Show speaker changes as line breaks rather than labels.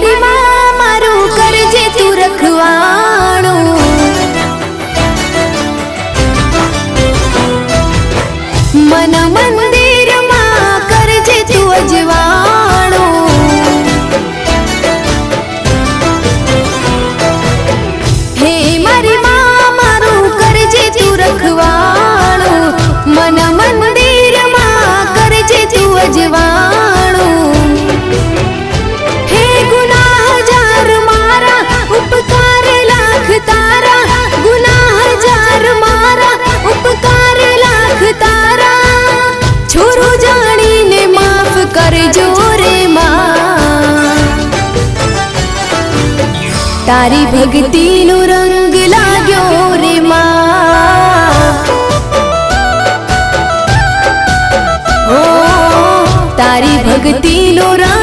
मारी माँ मारू करजे तू रखवाणो। मन मंदिर मां करजे तू अजवाणो। हे मारी माँ मारू करजे तू रखवाणो। मन मंदिर मां करजे तू अजवाणो। हे गुनाह जार मारा उपकार लाख तारा। गुनाह जार मारा उपकार लाख तारा। छोरो जानी ने माफ करजो रे मां। तारी भक्ति नो रंग लाग्यो रे मां। ओ तारी भक्ति नो रंग